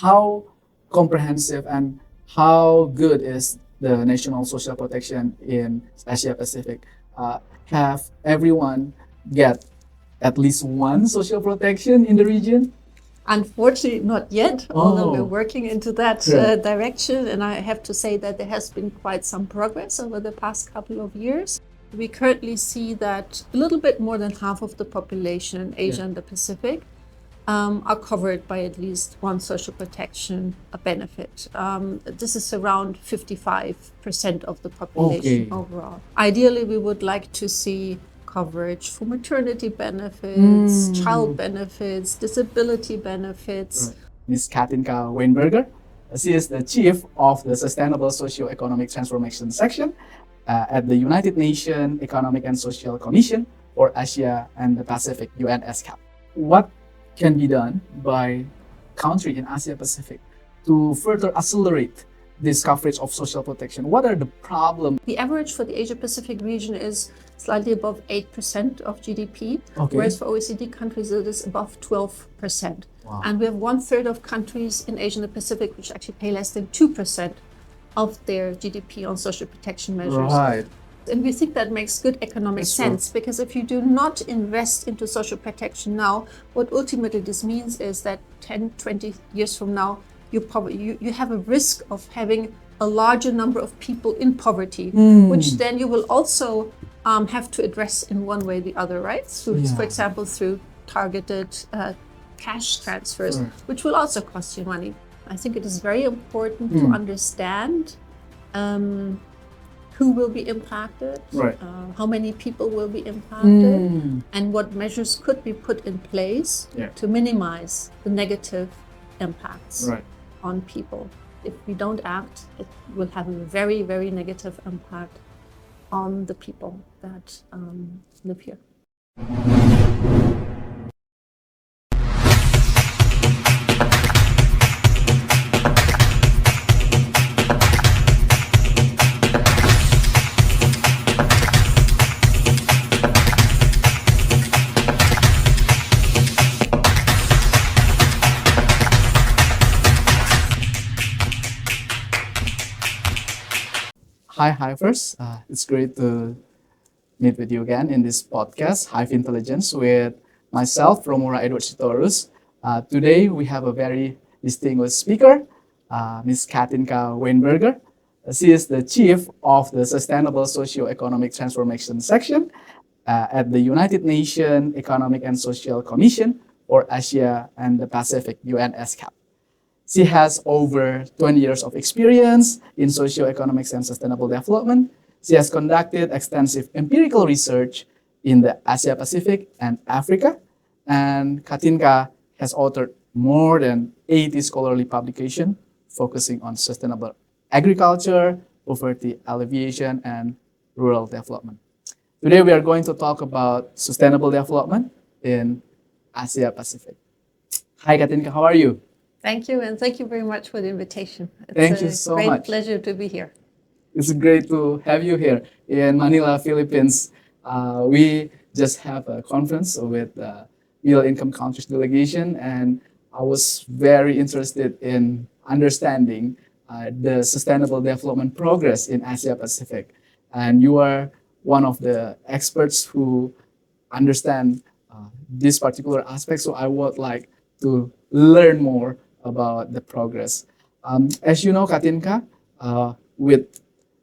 how comprehensive and how good is the national social protection in Asia Pacific? Have everyone get at least one social protection in the region? Unfortunately, not yet, although we're Oh, working into that right. direction. And I have to say that there has been quite some progress over the past couple of years. We currently see that a little bit more than half of the population in Asia and the Pacific are covered by at least one social protection benefit. This is around 55% of the population Okay. overall. Ideally, we would like to see coverage for maternity benefits, child benefits, disability benefits. Right. Ms. Katinka Weinberger. She is the chief of the Sustainable Socioeconomic Transformation section at the United Nations Economic and Social Commission for Asia and the Pacific, UN ESCAP. What can be done by country in Asia Pacific to further accelerate this coverage of social protection? What are the problems? The average for the Asia Pacific region is slightly above 8% of GDP, Okay. whereas for OECD countries it is above 12%. Wow. And we have 1/3 of countries in Asia and the Pacific which actually pay less than 2% of their GDP on social protection measures. Right. And we think that makes good economic That's sense, because if you do not invest into social protection now, what ultimately this means is that 10, 20 years from now, you have a risk of having a larger number of people in poverty, which then you will also have to address in one way or the other, right? Through, for example, through targeted cash transfers, which will also cost you money. I think it is very important to understand who will be impacted, Right. how many people will be impacted, and what measures could be put in place to minimize the negative impacts on people. If we don't act, it will have a very, very negative impact on the people that live here. Hi, Hivers. It's great to meet with you again in this podcast, Hive Intelligence, with myself, Romora Edward Sitorus. Today, we have a very distinguished speaker, Ms. Katinka Weinberger. She is the chief of the Sustainable Socioeconomic Transformation section at the United Nations Economic and Social Commission for Asia and the Pacific, UN ESCAP. She has over 20 years of experience in socioeconomics and sustainable development. She has conducted extensive empirical research in the Asia Pacific and Africa. And Katinka has authored more than 80 scholarly publications focusing on sustainable agriculture, poverty alleviation, and rural development. Today, we are going to talk about sustainable development in Asia Pacific. Hi, Katinka, how are you? Thank you, and thank you very much for the invitation. Thank you so much. much. Great pleasure to be here. It's great to have you here in Manila, Philippines. We just have a conference with the Middle Income Countries Delegation, and I was very interested in understanding the sustainable development progress in Asia Pacific. And you are one of the experts who understand this particular aspect, so I would like to learn more about the progress. As you know, Katinka, with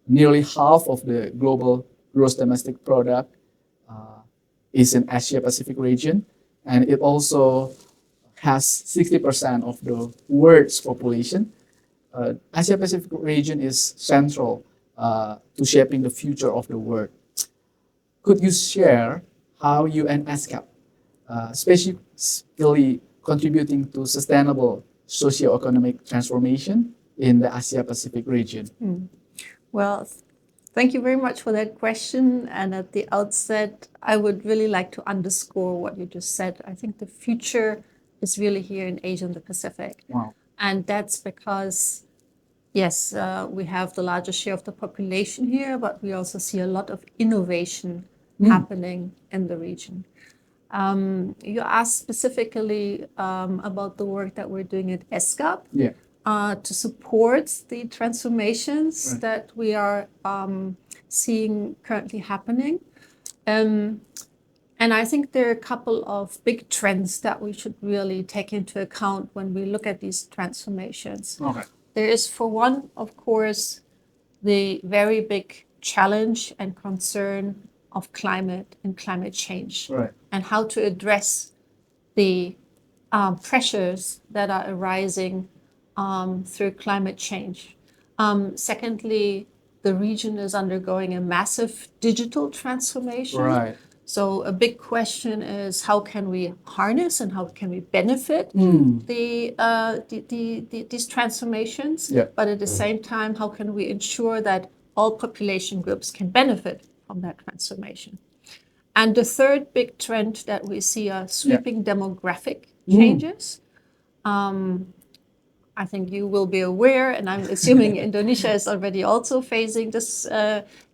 nearly half of the global gross domestic product is in Asia Pacific region, and it also has 60% of the world's population. Asia Pacific region is central to shaping the future of the world. Could you share how UN ESCAP, specifically contributing to sustainable socioeconomic transformation in the Asia Pacific region? Well, thank you very much for that question. And at the outset, I would really like to underscore what you just said. I think the future is really here in Asia and the Pacific. Wow. And that's because, yes, we have the largest share of the population here, but we also see a lot of innovation happening in the region. You asked specifically about the work that we're doing at ESCAP Yeah. To support the transformations Right. that we are seeing currently happening. Um, and I think there are a couple of big trends that we should really take into account when we look at these transformations. Okay. There is, for one, of course, the very big challenge and concern of climate and climate change, Right. and how to address the pressures that are arising through climate change. Secondly, the region is undergoing a massive digital transformation. Right. So a big question is, how can we harness and how can we benefit these transformations? Yeah. But at the same time, how can we ensure that all population groups can benefit from that transformation? And the third big trend that we see are sweeping demographic changes. I think you will be aware, and I'm assuming Indonesia is already also facing this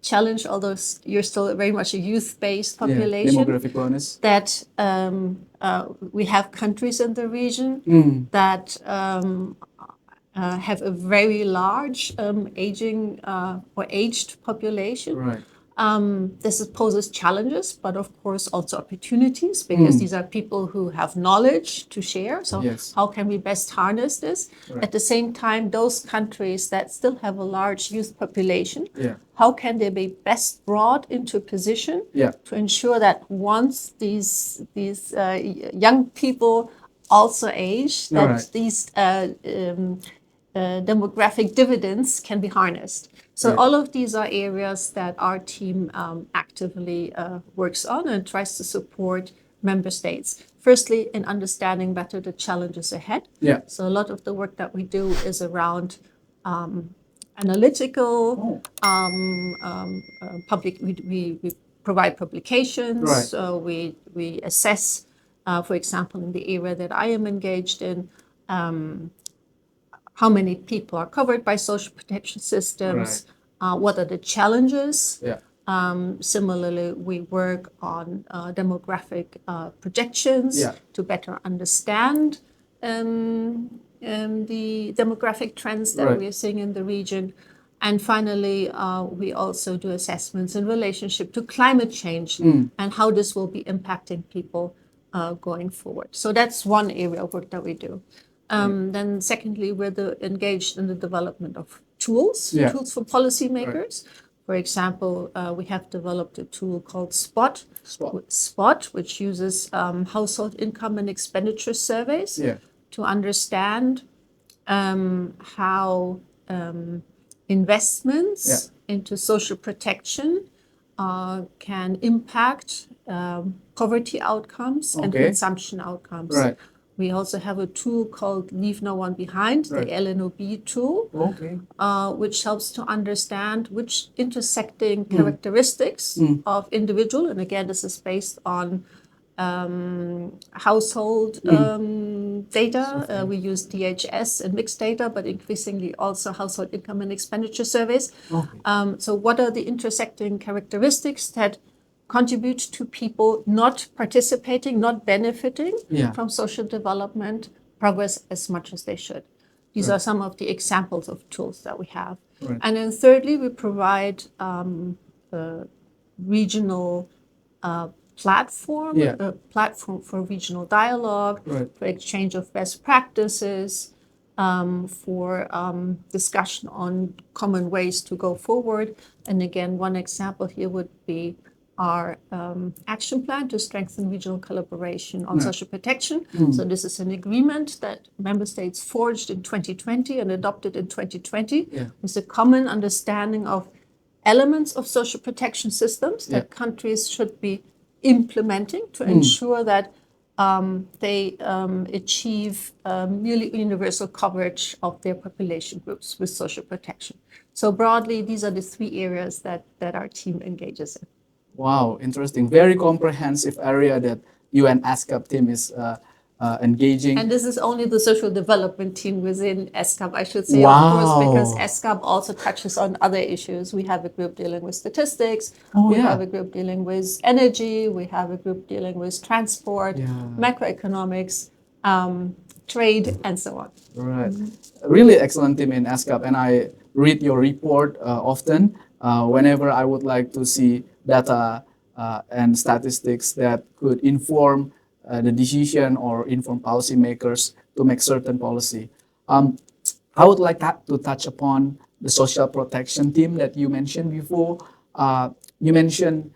challenge, although you're still very much a youth-based population. Demographic bonus. That we have countries in the region that have a very large aging or aged population. Right. This poses challenges, but of course also opportunities, because these are people who have knowledge to share. So Yes. how can we best harness this? Right. At the same time, those countries that still have a large youth population, Yeah. how can they be best brought into a position Yeah. to ensure that once these young people also age, that Right. these demographic dividends can be harnessed. So Right. all of these are areas that our team actively works on and tries to support member states. Firstly, in understanding better the challenges ahead. Yeah. So a lot of the work that we do is around analytical, public. We provide publications. Right. So we assess, for example, in the area that I am engaged in, how many people are covered by social protection systems, what are the challenges. Yeah. Similarly, we work on demographic projections to better understand the demographic trends that we are seeing in the region. And finally, we also do assessments in relationship to climate change and how this will be impacting people going forward. So that's one area of work that we do. Then secondly, we're engaged in the development of tools for policymakers. For example, we have developed a tool called Spot, which uses household income and expenditure surveys to understand how investments into social protection can impact poverty outcomes and consumption outcomes. Right. We also have a tool called Leave No One Behind, the LNOB tool, which helps to understand which intersecting characteristics of individual, and again, this is based on household data. We use DHS and mixed data, but increasingly also household income and expenditure surveys. So what are the intersecting characteristics that contribute to people not participating, not benefiting from social development progress as much as they should? These are some of the examples of tools that we have. And then thirdly, we provide a regional platform, a platform for regional dialogue, for exchange of best practices, for discussion on common ways to go forward. And again, one example here would be our action plan to strengthen regional collaboration on social protection. So this is an agreement that member states forged in 2020 and adopted in 2020. It's a common understanding of elements of social protection systems that countries should be implementing to ensure that they achieve nearly universal coverage of their population groups with social protection. So broadly, these are the three areas that our team engages in. Wow, interesting. Very comprehensive area that UN ESCAP team is engaging. And this is only the social development team within ESCAP, I should say, of course, because ESCAP also touches on other issues. We have a group dealing with statistics, we have a group dealing with energy, we have a group dealing with transport, macroeconomics, trade, and so on. Right. Really excellent team in ESCAP, and I read your report often whenever I would like to see data and statistics that could inform the decision or inform policymakers to make certain policy. I would like to touch upon the social protection team that you mentioned before. You mentioned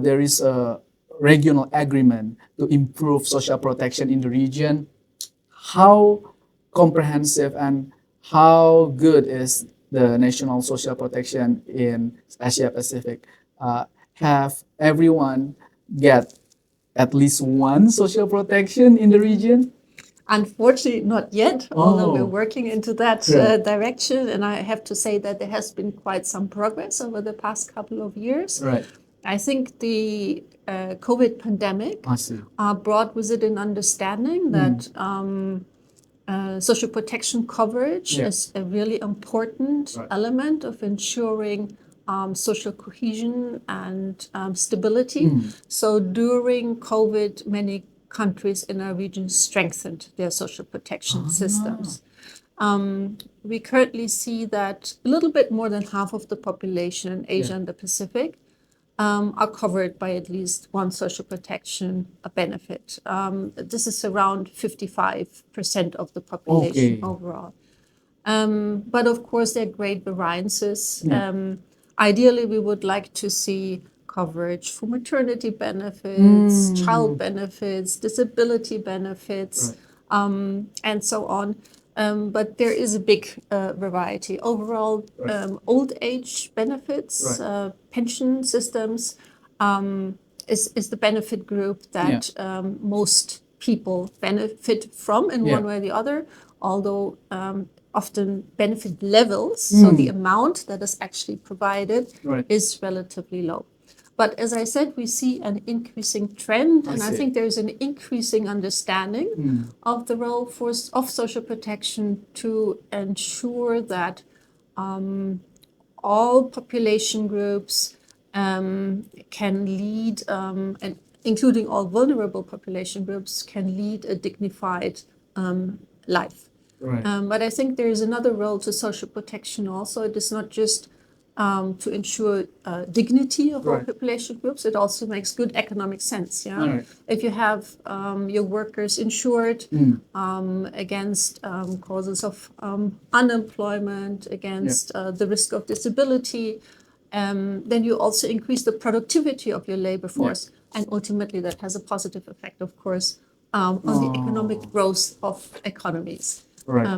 there is a regional agreement to improve social protection in the region. How comprehensive and how good is the national social protection in Asia Pacific? Have everyone get at least one social protection in the region? Unfortunately, not yet, although we're working into that direction. And I have to say that there has been quite some progress over the past couple of years. Right. I think the COVID pandemic brought with it an understanding that social protection coverage is a really important element of ensuring social cohesion and stability. So during COVID, many countries in our region strengthened their social protection systems. We currently see that a little bit more than half of the population in Asia and the Pacific are covered by at least one social protection benefit. This is around 55% of the population overall. But of course, there are great variances. Ideally, we would like to see coverage for maternity benefits, child benefits, disability benefits, and so on. But there is a big variety. Overall, old age benefits, pension systems is the benefit group that most people benefit from in one way or the other, although often benefit levels, so the amount that is actually provided is relatively low. But as I said, we see an increasing trend, and I think there's an increasing understanding of the role of social protection to ensure that all population groups can lead, and including all vulnerable population groups, can lead a dignified life. But I think there is another role to social protection also. It is not just to ensure dignity of all population groups. It also makes good economic sense. If you have your workers insured against causes of unemployment, against the risk of disability, then you also increase the productivity of your labor force. And ultimately that has a positive effect, of course, on the economic growth of economies.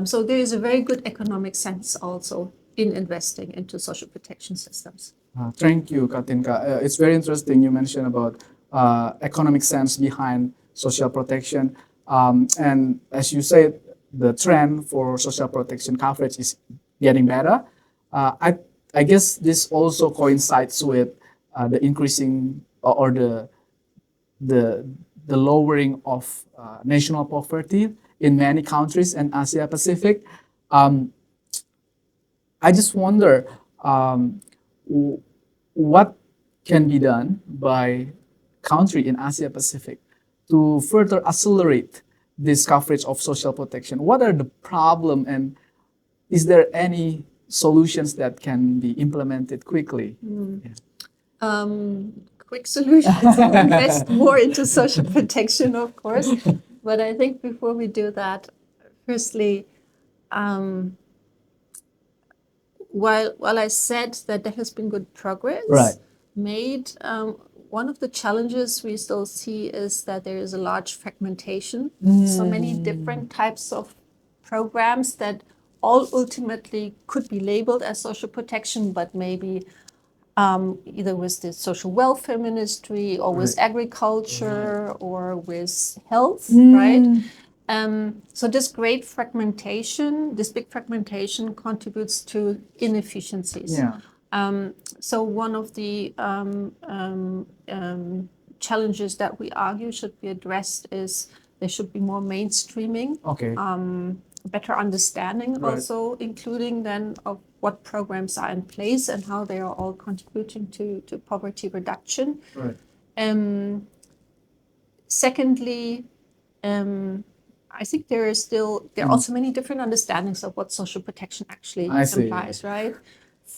So there is a very good economic sense also in investing into social protection systems. Thank you, Katinka. It's very interesting you mentioned about economic sense behind social protection. And as you said, the trend for social protection coverage is getting better. I guess this also coincides with the increasing or the lowering of national poverty in many countries in Asia Pacific. I just wonder what can be done by country in Asia Pacific to further accelerate this coverage of social protection. What are the problem, and is there any solutions that can be implemented quickly? Quick solutions, invest more into social protection, of course. But I think before we do that, firstly, while I said that there has been good progress made, one of the challenges we still see is that there is a large fragmentation. So many different types of programs that all ultimately could be labeled as social protection, but maybe either with the social welfare ministry or with agriculture or with health, right? So this big fragmentation contributes to inefficiencies. So one of the challenges that we argue should be addressed is there should be more mainstreaming, Okay. better understanding Right. also, including then of what programs are in place and how they are all contributing to poverty reduction. Right. Secondly, I think there are also many different understandings of what social protection actually I see. implies, right?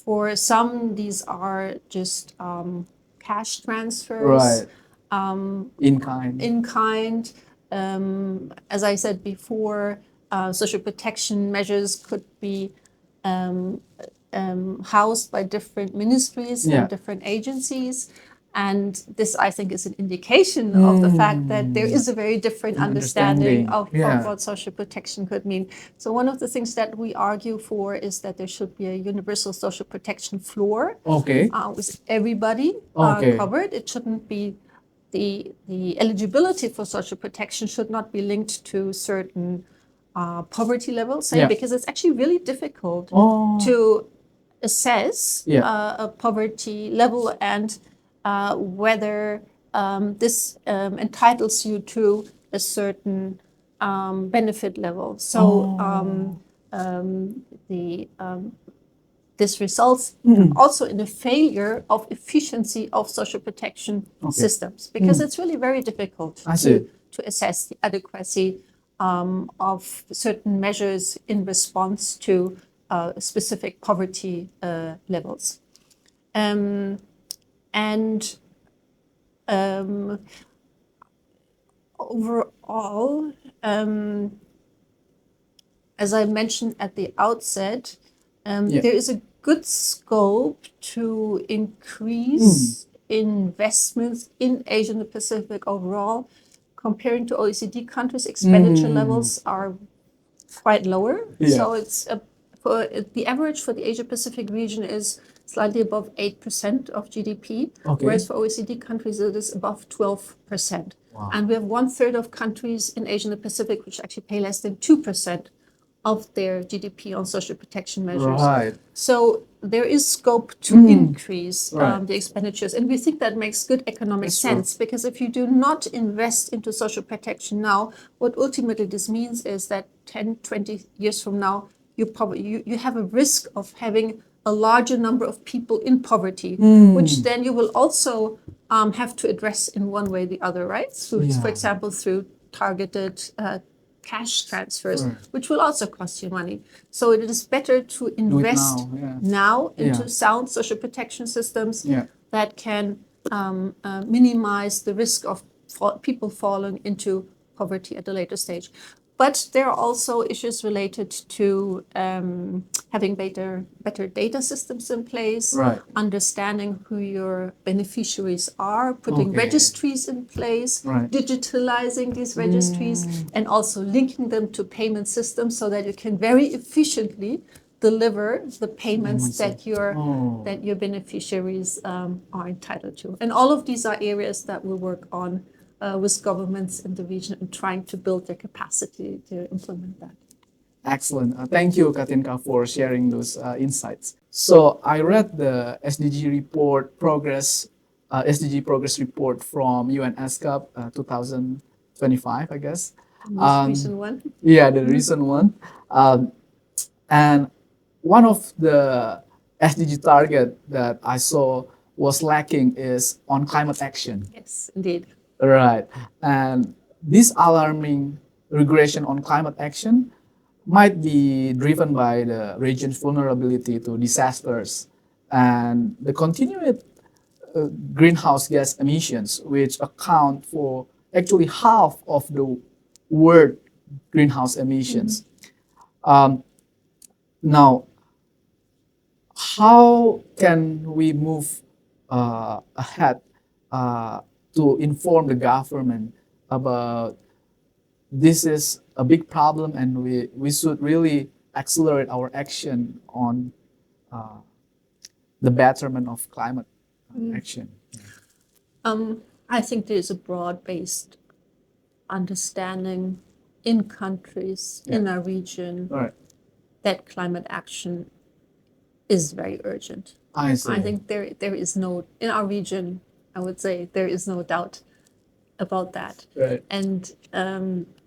For some, these are just cash transfers, Right. In kind. in kind. As I said before, social protection measures could be housed by different ministries Yeah. and different agencies. And this, I think, is an indication of the fact that there is a very different understanding of what social protection could mean. So one of the things that we argue for is that there should be a universal social protection floor Okay. with everybody Okay. covered. It shouldn't be the eligibility for social protection should not be linked to certain poverty levels, Yeah. because it's actually really difficult Oh. to assess Yeah. a poverty level and whether this entitles you to a certain benefit level. So this results also in a failure of efficiency of social protection systems, because it's really very difficult to assess the adequacy of certain measures in response to specific poverty levels. And overall, as I mentioned at the outset, there is a good scope to increase investments in Asia and the Pacific overall. Comparing to OECD countries, expenditure levels are quite lower. Yeah. So it's the average for the Asia Pacific region is slightly above 8% of GDP, whereas for OECD countries it is above 12%. Wow. And we have 1/3 of countries in Asia and the Pacific which actually pay less than 2% of their GDP on social protection measures. Right. So there is scope to increase the expenditures. And we think that makes good economic sense, because if you do not invest into social protection now, what ultimately this means is that 10, 20 years from now, you have a risk of having a larger number of people in poverty, which then you will also have to address in one way or the other, right? So, for example, through targeted cash transfers, which will also cost you money. So it is better to invest now into sound social protection systems that can minimize the risk of people falling into poverty at a later stage. But there are also issues related to having better data systems in place, understanding who your beneficiaries are, putting registries in place, digitalizing these registries, and also linking them to payment systems so that you can very efficiently deliver the payments that your beneficiaries are entitled to. And all of these are areas that we work on with governments in the region and trying to build their capacity to implement that. Excellent. Thank you, Katinka, for sharing those insights. So I read the SDG progress report from UN ESCAP 2025, I guess. The most recent one. Yeah, the recent one. And one of the SDG target that I saw was lacking is on climate action. Yes, indeed. Right. And this alarming regression on climate action might be driven by the region's vulnerability to disasters and the continued greenhouse gas emissions, which account for actually half of the world greenhouse emissions. Now, how can we move ahead to inform the government about this is a big problem and we should really accelerate our action on the betterment of climate action? I think there's a broad-based understanding in countries in our region that climate action is very urgent. I see. I think there is no, in our region, I would say there is no doubt about that. Right. And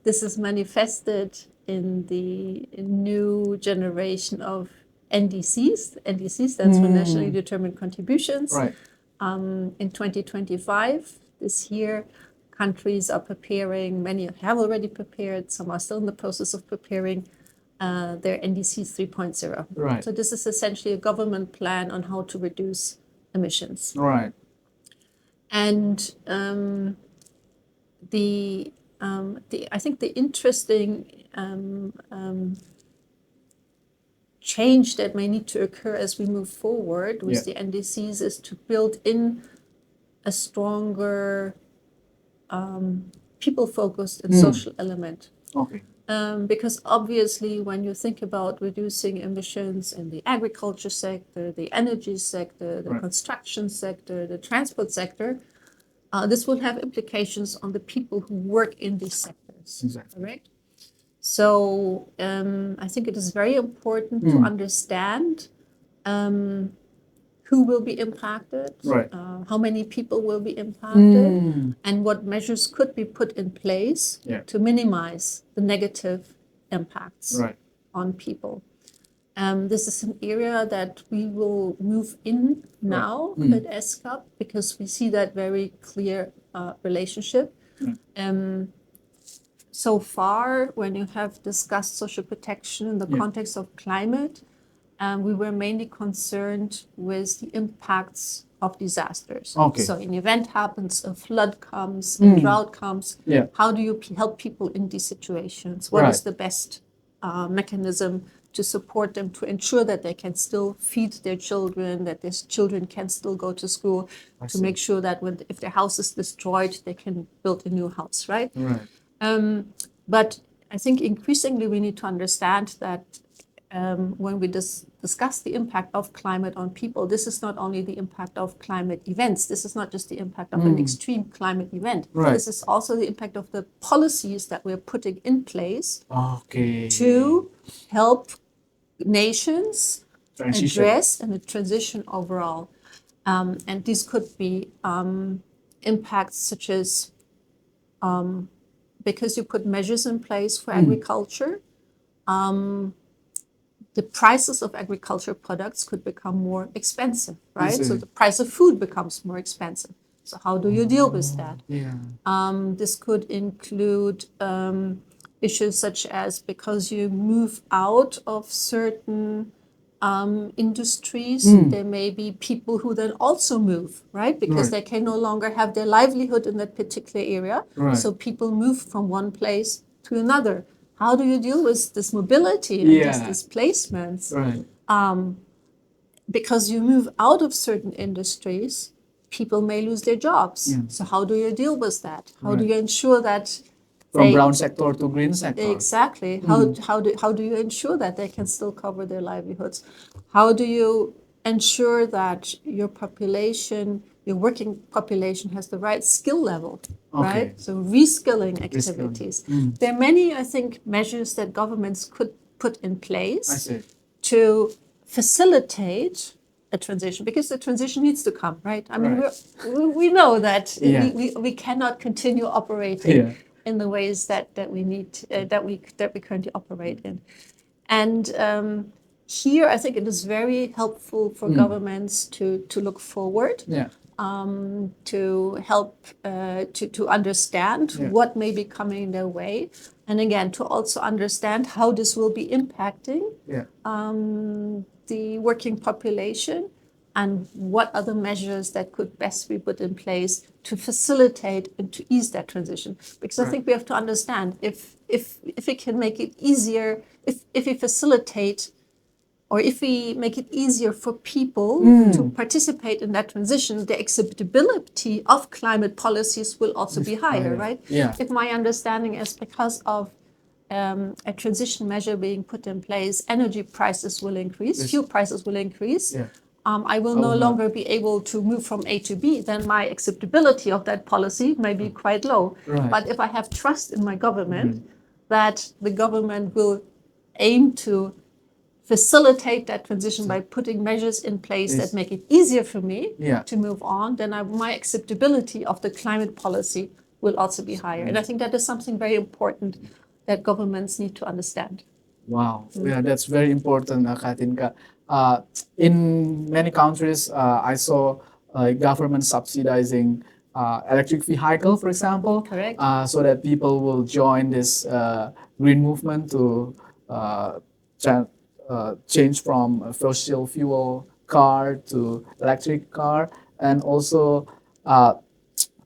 this is manifested in the new generation of NDCs. NDC stands for Nationally Determined Contributions. Right. In 2025, this year, countries are preparing, many have already prepared, some are still in the process of preparing their NDC 3.0. Right. So this is essentially a government plan on how to reduce emissions. Right. And I think the interesting change that may need to occur as we move forward with the NDCs is to build in a stronger people-focused and social element. Okay. Because obviously, when you think about reducing emissions in the agriculture sector, the energy sector, the construction sector, the transport sector, this will have implications on the people who work in these sectors. Exactly. Correct? So I think it is very important to understand who will be impacted, how many people will be impacted, and what measures could be put in place to minimize the negative impacts on people. This is an area that we will move in now at ESCAP because we see that very clear relationship. So far, when you have discussed social protection in the context of climate, we were mainly concerned with the impacts of disasters. Okay. So an event happens, a flood comes, a drought comes. How do you help people in these situations? What is the best mechanism to support them, to ensure that they can still feed their children, that their children can still go to school, to make sure that if their house is destroyed, they can build a new house, right? But I think increasingly we need to understand that when we discuss the impact of climate on people, this is not only the impact of climate events. This is not just the impact of an extreme climate event. This is also the impact of the policies that we're putting in place to help nations address and transition overall. And these could be impacts such as because you put measures in place for agriculture, the prices of agriculture products could become more expensive, right? So the price of food becomes more expensive. So how do you deal with that? This could include issues such as because you move out of certain industries, there may be people who then also move, right? Because they can no longer have their livelihood in that particular area. So people move from one place to another. How do you deal with this mobility and these displacements? Because you move out of certain industries, people may lose their jobs. So how do you deal with that? How do you ensure that from brown sector to green sector? Exactly. How do you ensure that they can still cover their livelihoods? How do you ensure that your population, your working population, has the right skill level? Right? So reskilling activities. There are many, I think, measures that governments could put in place to facilitate a transition, because the transition needs to come, right? I mean, we know that we cannot continue operating in the ways that we need that we currently operate in. And here, I think it is very helpful for governments to look forward, to help to understand what may be coming their way, and again to also understand how this will be impacting the working population, and what other measures that could best be put in place to facilitate and to ease that transition. Because I think we have to understand, if we can make it easier, if we facilitate, or if we make it easier for people to participate in that transition, the acceptability of climate policies will also be higher, right? If my understanding is because of a transition measure being put in place, energy prices will increase, fuel prices will increase. I will no longer be able to move from A to B, then my acceptability of that policy may be quite low. But if I have trust in my government, that the government will aim to facilitate that transition by putting measures in place that make it easier for me to move on, then my acceptability of the climate policy will also be higher. And I think that is something very important that governments need to understand. Wow, yeah, that's very important, Katinka. In many countries, I saw government subsidizing electric vehicle, for example, Correct. so that people will join this green movement to uh, tra- change from a fossil fuel car to electric car, and also uh,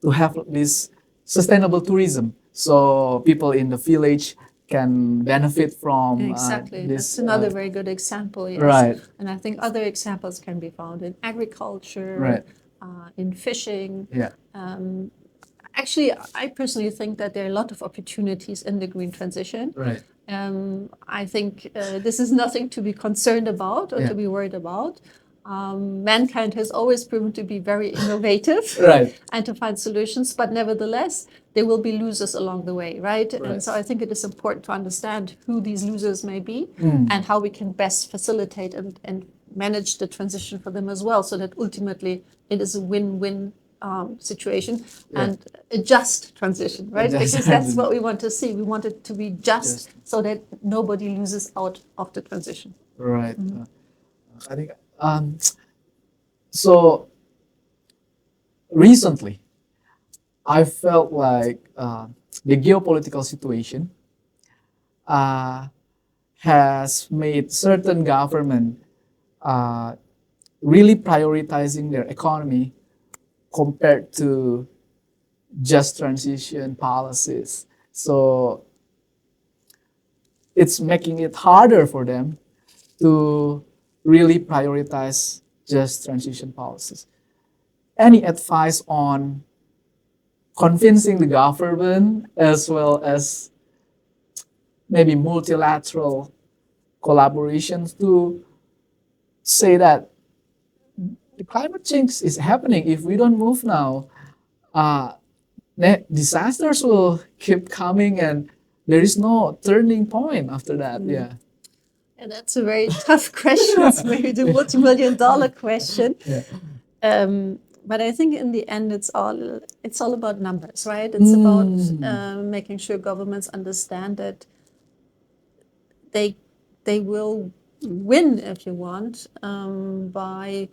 to have this sustainable tourism, so people in the village can benefit from Exactly. this. That's another very good example, yes. Right. And I think other examples can be found in agriculture, Right. In fishing. Yeah. Actually, I personally think that there are a lot of opportunities in the green transition. Right. I think this is nothing to be concerned about or Yeah. to be worried about. Mankind has always proven to be very innovative Right. and to find solutions, but nevertheless, there will be losers along the way, right? Right. And so I think it is important to understand who these losers may be and how we can best facilitate and manage the transition for them as well, so that ultimately it is a win-win situation and a just transition, right? Just Because that's transition. what we want to see. We want it to be just. Just. So that nobody loses out of the transition. Right. I think so. Recently, I felt like the geopolitical situation has made certain government really prioritizing their economy compared to just transition policies. So it's making it harder for them to really prioritize just transition policies. Any advice on convincing the government as well as maybe multilateral collaborations to say that the climate change is happening? If we don't move now, disasters will keep coming and there is no turning point after that. Yeah. And that's a very tough question. It's maybe the multi-million-dollar question. Yeah. But I think in the end, it's all about numbers, right? It's about making sure governments understand that they will win, if you want, by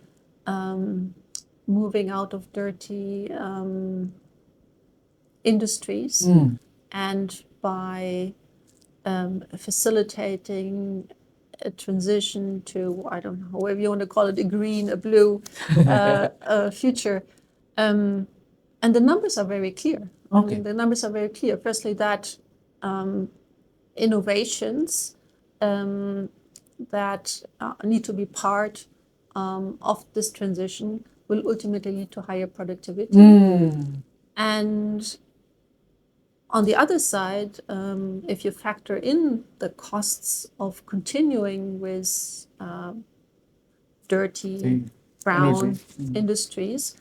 moving out of dirty industries and by facilitating a transition to, I don't know, however you want to call it, a green, a blue future. And the numbers are very clear. Okay. I mean, the numbers are very clear. Firstly, that innovations that need to be part of this transition will ultimately lead to higher productivity. And on the other side, if you factor in the costs of continuing with dirty, brown industries,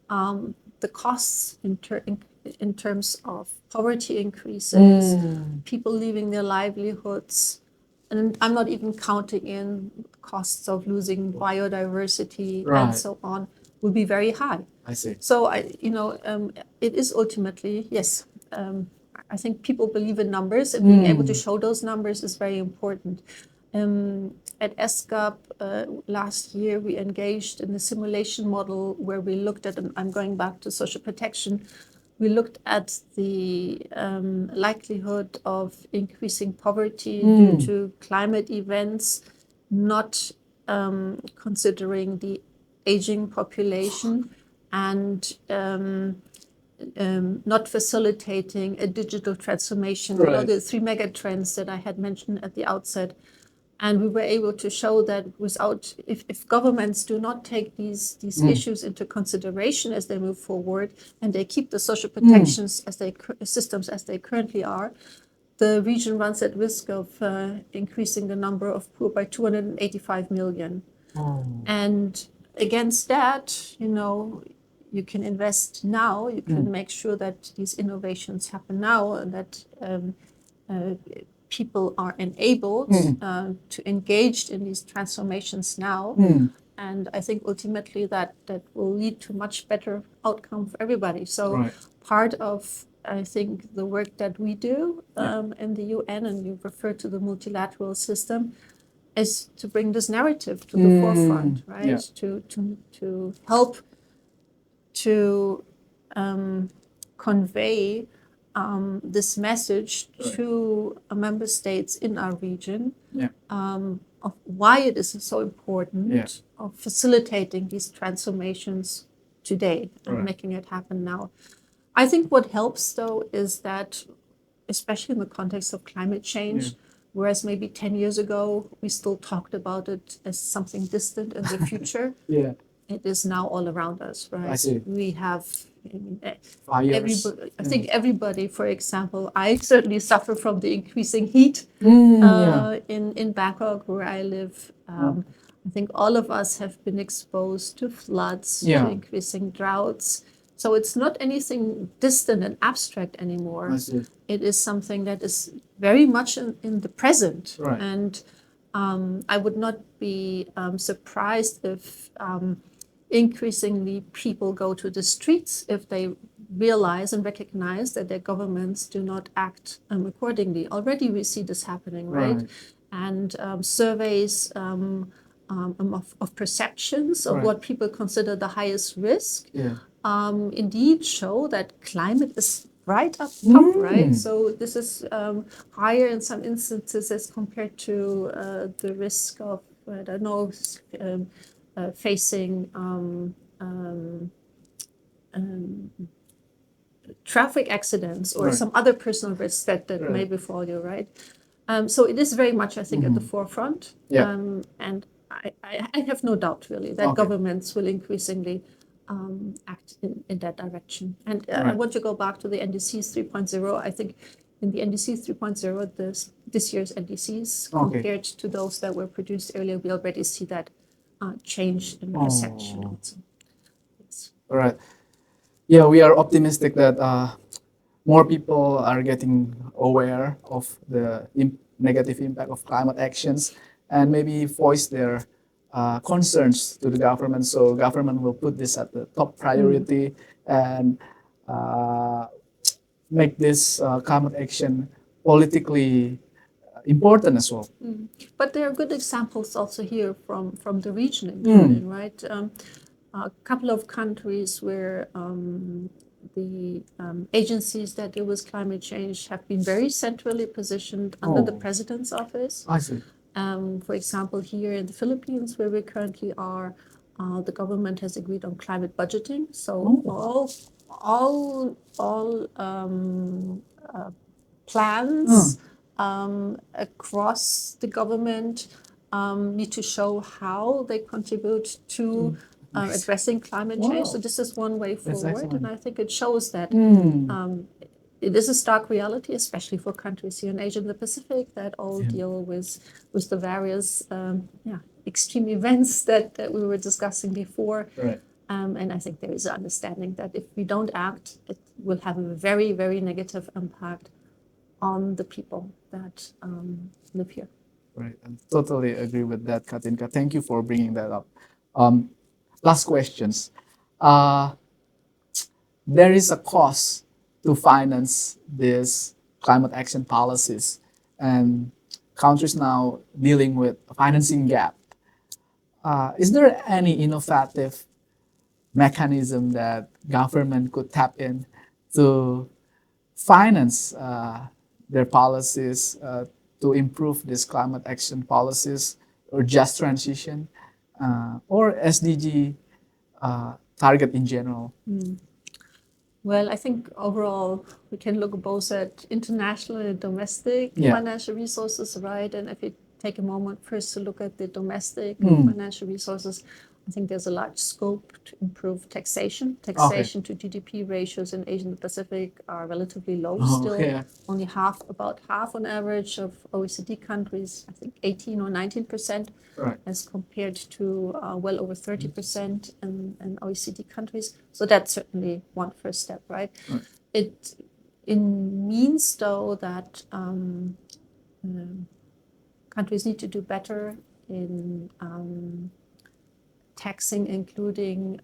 the costs in terms of poverty increases, people leaving their livelihoods, and I'm not even counting in costs of losing biodiversity and so on, will be very high. I see. So it is ultimately, yes. I think people believe in numbers, and being able to show those numbers is very important. At ESCAP last year, we engaged in a simulation model where we looked at, and I'm going back to social protection, we looked at the likelihood of increasing poverty due to climate events, not considering the aging population and not facilitating a digital transformation. You know, the 3 mega trends that I had mentioned at the outset. And we were able to show that if governments do not take these issues into consideration as they move forward, and they keep the social protections systems as they currently are, the region runs at risk of increasing the number of poor by 285 million. And against that, you can invest now, you can make sure that these innovations happen now, and that people are enabled to engage in these transformations now. And I think ultimately that will lead to much better outcome for everybody. So part of I think the work that we do in the UN, and you refer to the multilateral system, is to bring this narrative to the forefront, right? Yeah. To help to convey this message to member states in our region of why it is so important of facilitating these transformations today and making it happen now. I think what helps, though, is that, especially in the context of climate change, whereas maybe 10 years ago we still talked about it as something distant in the future, it is now all around us, right? I see. We have, Fires. I think everybody, for example, I certainly suffer from the increasing heat in Bangkok, where I live. I think all of us have been exposed to floods, to increasing droughts. So it's not anything distant and abstract anymore. I see. It is something that is very much in the present. Right. And I would not be surprised if increasingly people go to the streets if they realize and recognize that their governments do not act accordingly. Already we see this happening, right? And surveys of perceptions of what people consider the highest risk indeed show that climate is right up top, right? So this is higher in some instances as compared to the risk of, I don't know, facing traffic accidents or some other personal risks that may befall you, right? So it is very much, I think, at the forefront. And I have no doubt, really, that governments will increasingly act in that direction. And I want to go back to the NDCs 3.0. I think in the NDCs 3.0, this year's NDCs, compared to those that were produced earlier, we already see that change in perception also. Yes. All right. Yeah, we are optimistic that more people are getting aware of the negative impact of climate actions and maybe voice their concerns to the government. So government will put this at the top priority and make this climate action politically important as well. But there are good examples also here from the region, including, right? A couple of countries where the agencies that deal with climate change have been very centrally positioned under the president's office. I see. For example, here in the Philippines, where we currently are, the government has agreed on climate budgeting. So all plans across the government need to show how they contribute to addressing climate change. So this is one way forward, and I think it shows that it is a stark reality, especially for countries here in Asia and the Pacific, that all deal with the various extreme events that we were discussing before. And I think there is an understanding that if we don't act, it will have a very, very negative impact on the people that live here. Right, I totally agree with that, Katinka. Thank you for bringing that up. Last questions. There is a cost to finance these climate action policies, and countries now dealing with a financing gap. Is there any innovative mechanism that government could tap in to finance their policies to improve these climate action policies or just transition or SDG target in general? Well, I think overall we can look both at international and domestic financial resources, right? And if you take a moment first to look at the domestic financial resources, I think there's a large scope to improve taxation. Taxation to GDP ratios in Asia and the Pacific are relatively low still. Only about half on average of OECD countries, I think 18 or 19%, as compared to well over 30% in OECD countries. So that's certainly one first step, right? It means, though, that countries need to do better in taxing, including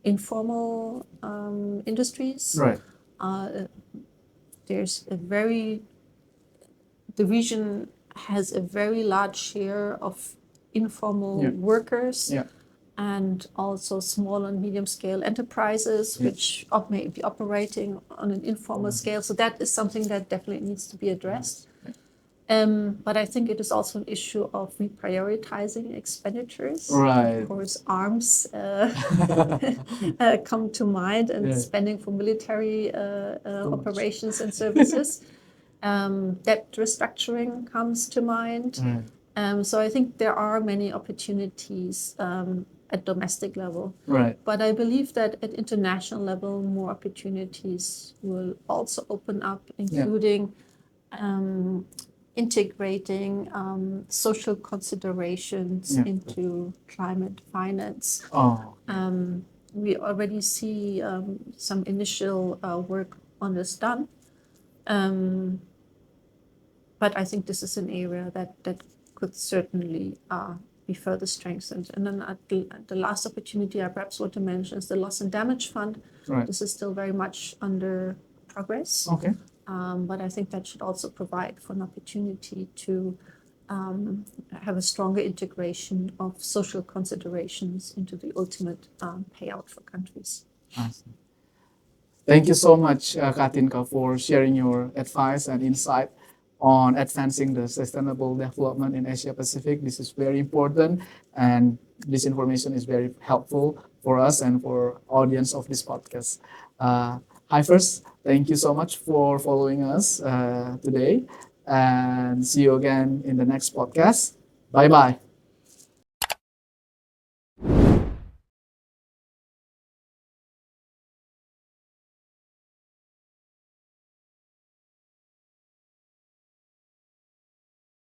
informal industries. there's a very the region has a very large share of informal workers and also small and medium scale enterprises, which may be operating on an informal scale. So that is something that definitely needs to be addressed. But I think it is also an issue of reprioritizing expenditures. Right. Of course, arms come to mind, and spending for military operations and services. Debt restructuring comes to mind. So I think there are many opportunities at domestic level. Right. But I believe that at international level, more opportunities will also open up, including integrating social considerations into climate finance. We already see some initial work on this done. But I think this is an area that could certainly be further strengthened. And then the last opportunity I perhaps want to mention is the loss and damage fund. Right. This is still very much under progress. Okay. But I think that should also provide for an opportunity to have a stronger integration of social considerations into the ultimate payout for countries. Awesome. Thank you so much, Katinka, for sharing your advice and insight on advancing the sustainable development in Asia Pacific. This is very important, and this information is very helpful for us and for audience of this podcast. Hi, first, thank you so much for following us today, and see you again in the next podcast. Bye bye.